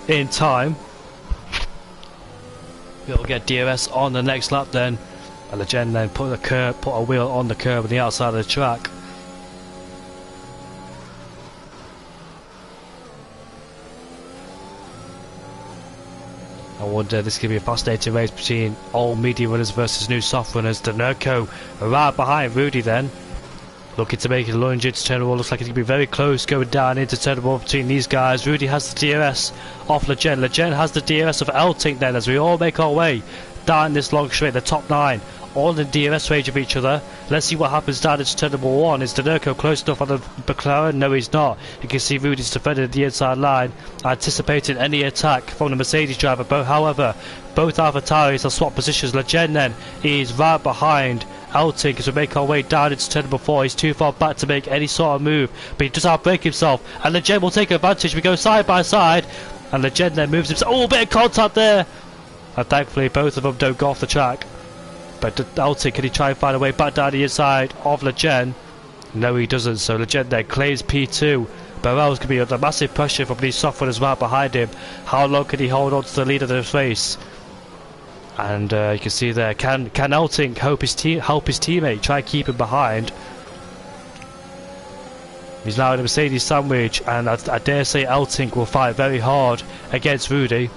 in time. He'll get DRS on the next lap then. And Legend then put a wheel on the curb on the outside of the track. I wonder, this could be a fascinating race between old media runners versus new soft runners. Denerko right behind Rudy then. Looking to make a lunge into turn 1. Looks like it's going to be very close going down into turn 1 between these guys. Rudy has the DRS off Legend. Legend has the DRS of Elting then, as we all make our way down this long straight. The top 9 all in DRS range of each other. Let's see what happens down into turn number 1. Is Denerko close enough on the McLaren? No, he's not. You can see Rudy's defending the inside line, anticipating any attack from the Mercedes driver. But however, both AlphaTauris have swapped positions. Legend then is right behind Elting as we make our way down into turn number 4. He's too far back to make any sort of move, but he does outbrake himself, and Legend will take advantage. We go side by side, and Legend then moves himself. Oh, a bit of contact there, and thankfully both of them don't go off the track. But Elting, can he try and find a way back down the inside of Legend? No, he doesn't. So Legend then claims P2. Burrell's going to be under massive pressure from these soft runners right behind him. How long can he hold on to the lead of this race? And you can see there, can Elting help his teammate, try and keep him behind? He's now in a Mercedes sandwich, and I dare say Elting will fight very hard against Rudy.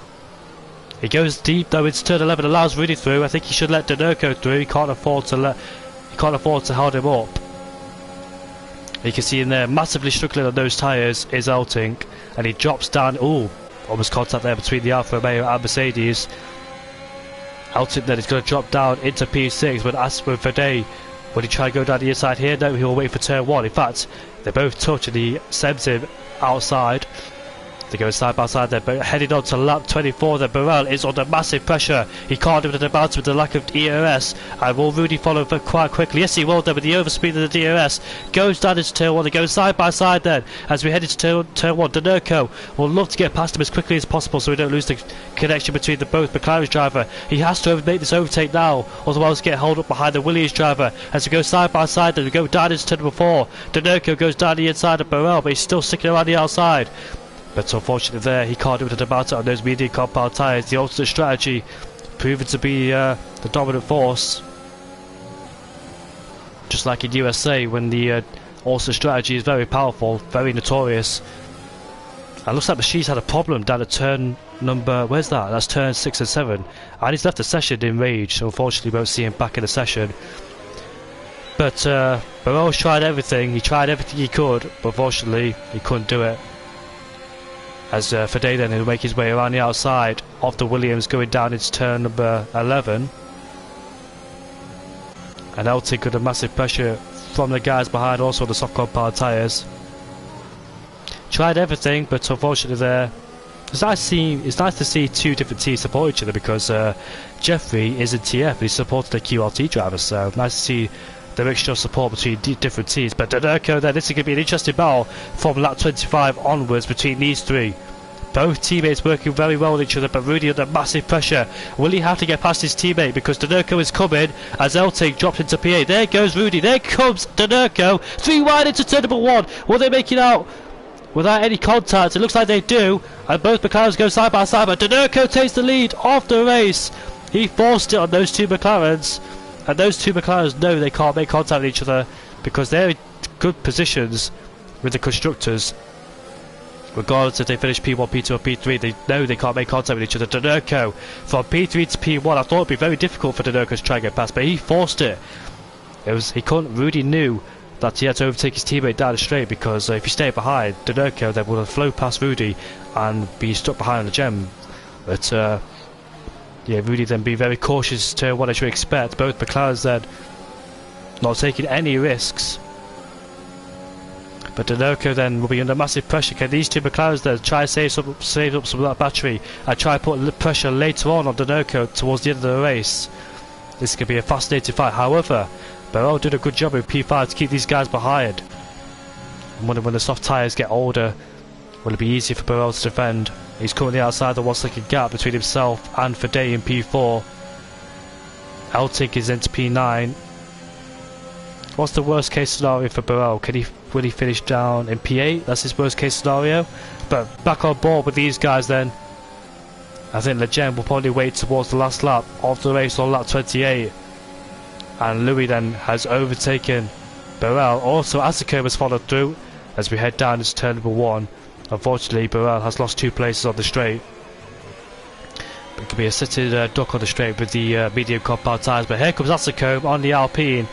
He goes deep though into turn 11, allows Rudy through. I think he should let Denerko through. He can't afford to hold him up. You can see in there, massively struggling on those tyres is Elting, and he drops down. Ooh, almost contact there between the Alfa Romeo and Mercedes. Elting then is going to drop down into P6, but as for Verde, would he try and go down the inside here? No, he'll wait for turn 1. In fact, they both touch and he sends him outside. They go side by side there, but heading on to lap 24, then Burrell is under massive pressure. He can't do anything about it with the lack of ERS. And will Rudy follow quite quickly? Yes, he will then, with the overspeed of the DRS. Goes down into turn 1. They go side by side then, as we head into turn 1. Denerko will love to get past him as quickly as possible so we don't lose the connection between both McLaren's driver. He has to make this overtake now, otherwise get hold up behind the Williams driver. As we go side by side then, we go down into turn number 4. Denerko goes down the inside of Burrell, but he's still sticking around the outside. But unfortunately there, he can't do anything about it on those medium compound tyres. The alternate strategy proven to be the dominant force. Just like in USA, when the alternate strategy is very powerful, very notorious. And looks like Machine's had a problem down at turn number, where's that? That's turn 6 and 7. And he's left the session in rage, so unfortunately we won't see him back in the session. But Burrell's tried everything. He tried everything he could, but unfortunately he couldn't do it. As Fede then will make his way around the outside of the Williams, going down into turn number 11. And Elting under massive pressure from the guys behind, also the soft compound tyres. Tried everything, but unfortunately there, It's nice to see two different teams support each other, because Jeffrey is in TF and he supported the QRT drivers, so nice to see the mixture of support between different teams. But Donerko then, this is going to be an interesting battle from lap 25 onwards between these three. Both teammates working very well with each other, but Rudy under massive pressure. Will he have to get past his teammate, because Donerko is coming as Elting drops into P8. There goes Rudy, there comes Donerko, 3 wide into turn number 1. Will they make it out without any contact? It looks like they do, and both McLarens go side by side, but Donerko takes the lead of the race. He forced it on those two McLarens, and those two McLarens know they can't make contact with each other because they're in good positions with the constructors. Regardless if they finish P1, P2 or P3, they know they can't make contact with each other. Donerko from P3 to P1, I thought it would be very difficult for Donerko to try and get past, but he forced it. He couldn't. Rudy knew that he had to overtake his teammate down the straight, because if he stayed behind, Donerko then would have flown past Rudy and be stuck behind on the gem. But yeah, Rudy then be very cautious to what I should expect. Both McLarens then not taking any risks. But Donerko then will be under massive pressure. Can these two McLarens then try to save up some of that battery and try to put pressure later on Donerko towards the end of the race? This could be a fascinating fight. However, Burrell did a good job with P5 to keep these guys behind. And when the soft tyres get older, will it be easier for Burrell to defend? He's currently outside the 1 second gap between himself and Fadey in P4. Eltig is into P9. What's the worst case scenario for Burrell? Will he finish down in P8? That's his worst case scenario. But back on board with these guys then. I think Legend will probably wait towards the last lap of the race on lap 28. And Louis then has overtaken Burrell. Also, Asako has followed through as we head down into turn number 1. Unfortunately, Burrell has lost 2 places on the straight. But it could be a sitting duck on the straight with the medium compound tyres. But here comes Asako on the Alpine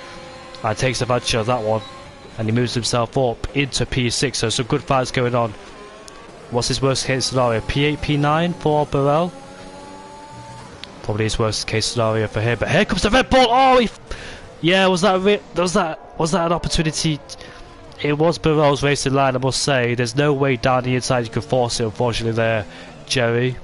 and takes advantage of that one. And he moves himself up into P6, so some good fights going on. What's his worst case scenario? P8, P9 for Burrell? Probably his worst case scenario for him. But here comes the Red Bull! Oh, yeah, was that an opportunity? It was Burrell's racing line, I must say. There's no way down the inside you could force it, unfortunately, there, Jerry.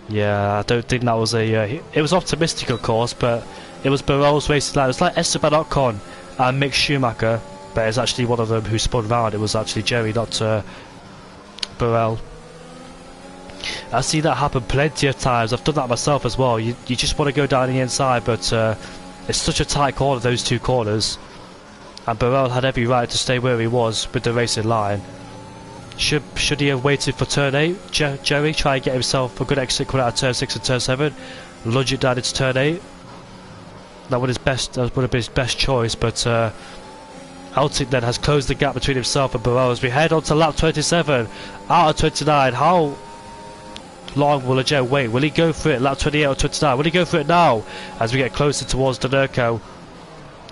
Yeah, I don't think that was a... it was optimistic, of course, but it was Burrell's racing line. It was like Esteban Ocon and Mick Schumacher, but it's actually one of them who spun round. It was actually Jerry, not Burrell. I've seen that happen plenty of times. I've done that myself as well. You just want to go down the inside, but it's such a tight corner, those two corners. And Burrell had every right to stay where he was with the racing line. Should he have waited for turn 8? Jerry try and get himself a good exit coming out of turn 6 and turn 7. Lunge it down into turn 8. That would have been his best choice, but Elting then has closed the gap between himself and Burrell as we head on to lap 27 out of 29. How long will Legend wait? Will he go for it lap 28 or 29? Will he go for it now as we get closer towards Donerko?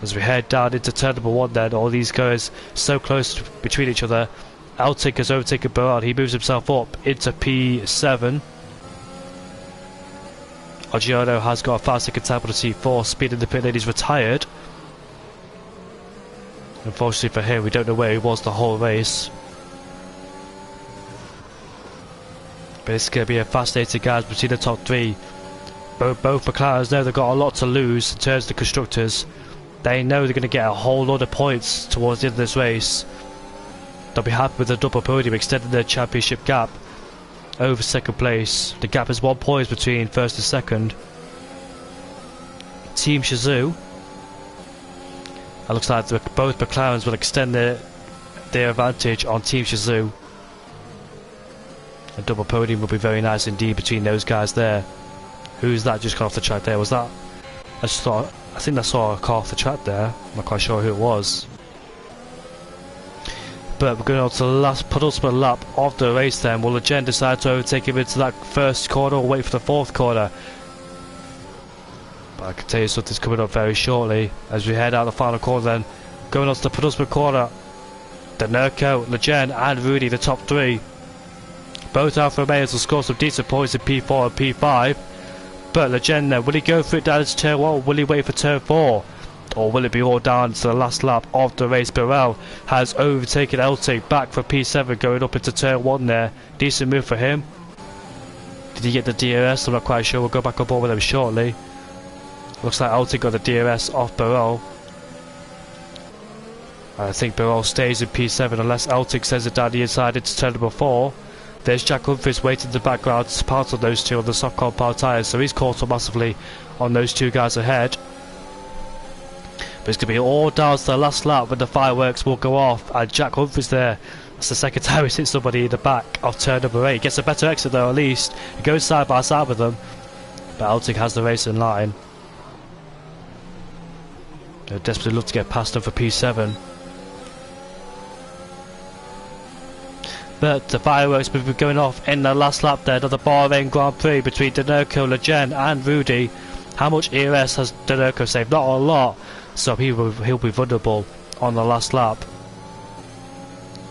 As we head down into turn number 1 then, all these guys so close between each other. Elting has overtaken Burrell. He moves himself up into P7. Oggiano has got a 5 second time on the T4. Speed in the pit lane, he's retired. Unfortunately for him, we don't know where he was the whole race. But it's going to be a fascinating guys between the top 3. Both McLarens know they've got a lot to lose in terms of the constructors. They know they're going to get a whole lot of points towards the end of this race. They'll be happy with the double podium, extending their championship gap over second place. The gap is 1 point between first and second. Team Shazoo. It looks like both McLarens will extend their advantage on Team Shazoo. A double podium will be very nice indeed between those guys there. Who's that just got off the track there? Was that? I think I saw a car off the track there. I'm not quite sure who it was. But we're going on to the last penultimate lap of the race then. Will Legend decide to overtake him into that first corner or wait for the 4th corner? But I can tell you something's coming up very shortly as we head out the final corner then. Going on to the penultimate corner. Donerko, Legend and Rudy, the top 3. Both Alfa Romeos will score some decent points in P4 and P5. But Legend then, will he go for it down into turn 1 or will he wait for turn 4? or will it be all down to the last lap of the race? Burrell has overtaken Eltig back for P7 going up into turn 1 there. Decent move for him. Did he get the DRS? I'm not quite sure. We'll go back up over them shortly. Looks like Eltig got the DRS off Burrell. I think Burrell stays in P7 unless Eltig sends it down the inside into turn number 4. There's Jack Humphries waiting in the background to part on those two on the soft compound tyres, so he's caught up massively on those two guys ahead. But it's going to be all down to the last lap when the fireworks will go off, and Jack Humphries there. That's the second time he's hit somebody in the back of turn number 8. Gets a better exit though at least. He goes side by side with them. But Eltig has the race in line. They'd desperately love to get past him for P7. But the fireworks will be going off in the last lap there of the Bahrain Grand Prix between Denurco, Lejeune and Rudy. How much ERS has Denurco saved? Not a lot, so he'll be vulnerable on the last lap.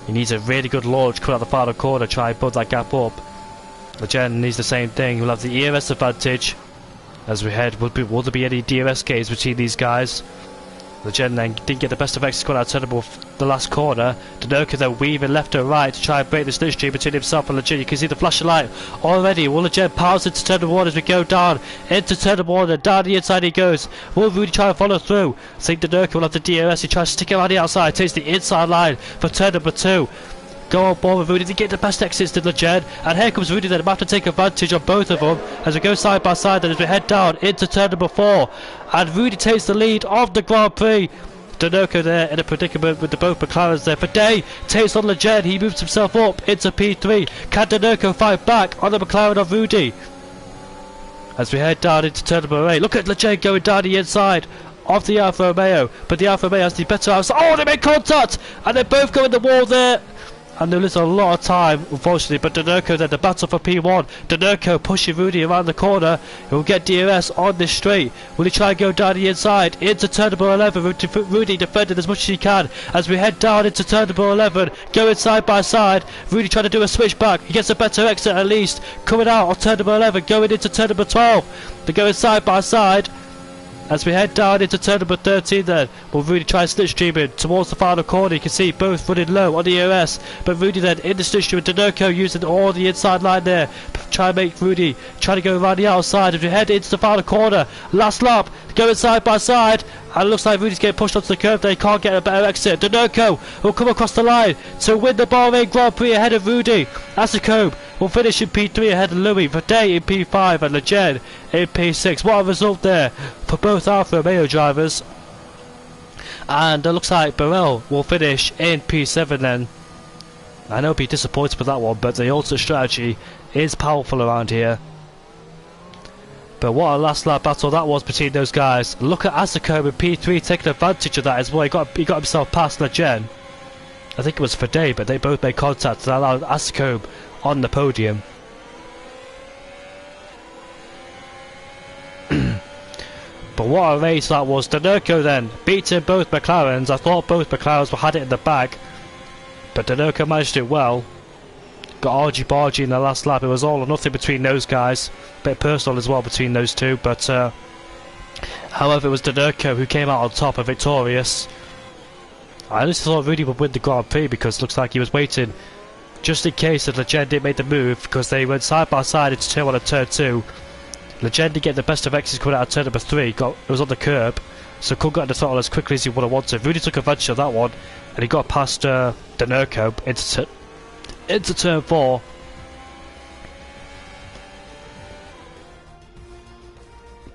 He needs a really good launch, cut out the final corner, try and build that gap up. Lejeune needs the same thing. He'll have the ERS advantage as we head. Will there be any DRS gains between these guys? Lejeune then didn't get the best of exit out of the last corner. Denurco then weaving left and right to try and break the slipstream between himself and Lejeune. You can see the flashing light already. Will Lejeune powers into turn number 1 as we go down into turn number 1 and down the inside he goes. Will Rudy try and follow through? I think Denurco will have the DRS. He tries to stick it around the outside. Takes the inside line for turn number 2. Go on board with Rudy to get the best exits to Lejeune, and here comes Rudy then about to take advantage of both of them as we go side by side and as we head down into turn number 4, and Rudy takes the lead of the Grand Prix. Denurco there in a predicament with the both McLarens there. Day takes on Lejeune, he moves himself up into P3. Can Denurco fight back on the McLaren of Rudy? As we head down into turn number 8, look at Lejeune going down the inside of the Alfa Romeo, but the Alfa Romeo has the better outside. Oh, they make contact, and they both go in the wall there. And there is a lot of time, unfortunately, but Denurco then the battle for P1. Denurco pushing Rudy around the corner. He'll get DRS on this straight. Will he try and go down the inside into turn number 11? Rudy defending as much as he can as we head down into turn number 11, going side by side. Rudy trying to do a switch back. He gets a better exit at least. Coming out of turn number 11, going into turn number 12. They're going side by side. As we head down into turn number 13 then, will Rudy try and slipstream in towards the final corner. You can see both running low on the ERS, but Rudy then in the slipstream with Denurco using all the inside line there. Try and make Rudy try to go around the outside as we head into the final corner. Last lap, going side by side, and it looks like Rudy's getting pushed onto the curve there. He can't get a better exit. Denurco will come across the line to win the Bahrain Grand Prix ahead of Rudy. Assecobe will finish in P3 ahead of Louis, Day in P5 and Lejeune in P6. What a result there for both Alfa Romeo drivers. And it looks like Burrell will finish in P7 then. I know he'll be disappointed with that one, but the alternate strategy is powerful around here. But what a last lap battle that was between those guys. Look at Assecobe in P3 taking advantage of that as well. He got himself past Lejeune. I think it was for Day, but they both made contact and allowed Assecobe on the podium. But what a race that was. Denurco then beating both McLarens. I thought both McLarens had it in the bag, but Denurco managed it well. Got argy-bargy in the last lap. It was all or nothing between those guys. Bit personal as well between those two, but however it was Denurco who came out on top and victorious. I honestly thought Rudy would win the Grand Prix because it looks like he was waiting just in case that Lejeune didn't make the move, because they went side by side into turn 1 and turn 2. Lejeune didn't get the best of exits coming out of turn number 3. It was on the curb, so couldn't get the throttle as quickly as he would have wanted. Rudy took advantage of that one, and he got past Denurco into turn 4.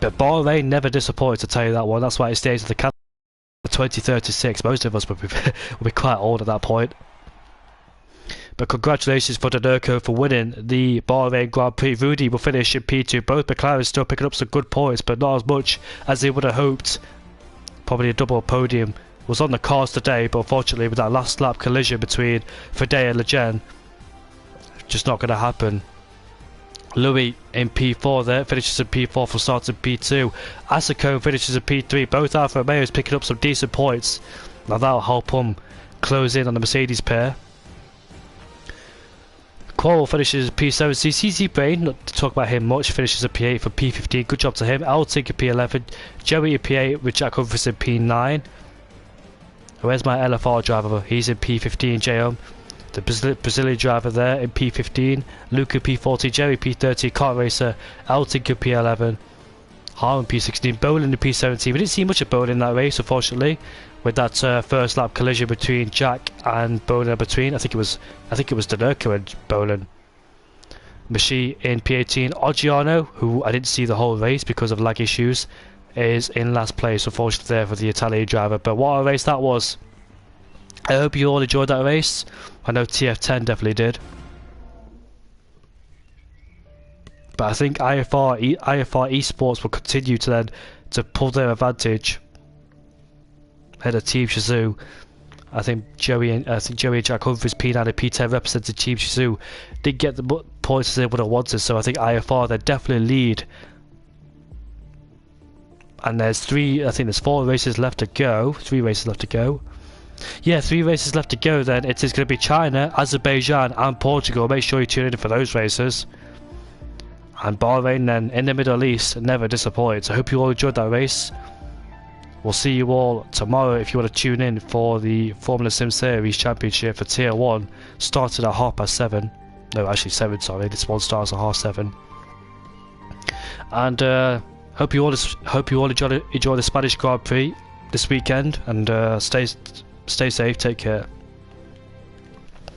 But Bahrain never disappointed, to tell you that one. That's why it stays at the calendar 2036. Most of us will be quite old at that point. But congratulations for Denurco for winning the Bahrain Grand Prix. Rudy will finish in P2. Both McLaren still picking up some good points, but not as much as they would have hoped. Probably a double podium was on the cards today, but unfortunately with that last lap collision between Day and Lejeune, just not going to happen. Louis in P4 there, finishes in P4 from starting P2. Assecobe finishes in P3. Both Alfa Romeos picking up some decent points. Now that'll help them close in on the Mercedes pair. Quarrel finishes P7. CC Brain, not to talk about him much, finishes a P8 for P15. Good job to him. Eltig a P11. Joey a P8 with Jack Humphries in P9. Where's my LFR driver? He's in P15, J-Home. The Brazilian driver there in P15. Luca P14, Jerry P13, Kart Racer, Eltig P11. Harman P16, Bolin in P17. We didn't see much of Bolin in that race, unfortunately, with that first lap collision between Jack and Bolin in between. I think it was Danerko and Bolin. Machi in P18. Oggiano, who I didn't see the whole race because of lag issues, is in last place, unfortunately, there for the Italian driver. But what a race that was! I hope you all enjoyed that race. I know TF10 definitely did. But I think IFR Esports will continue to pull their advantage ahead of Team Shazoo. I think Joey and Jack Humphries P9 and P10 represented Team Shazoo. Didn't get the points they would have wanted, so I think IFR they definitely lead. And there's 4 races left to go. 3 races left to go. Yeah, 3 races left to go. Then it is going to be China, Azerbaijan, and Portugal. Make sure you tune in for those races. And Bahrain then in the Middle East never disappoints. I hope you all enjoyed that race. We'll see you all tomorrow if you want to tune in for the Formula Sim Series Championship for Tier 1, starting at 7:30. No, actually 7, sorry. This one starts at 7:30. And hope you all enjoy the Spanish Grand Prix this weekend. And stay safe. Take care.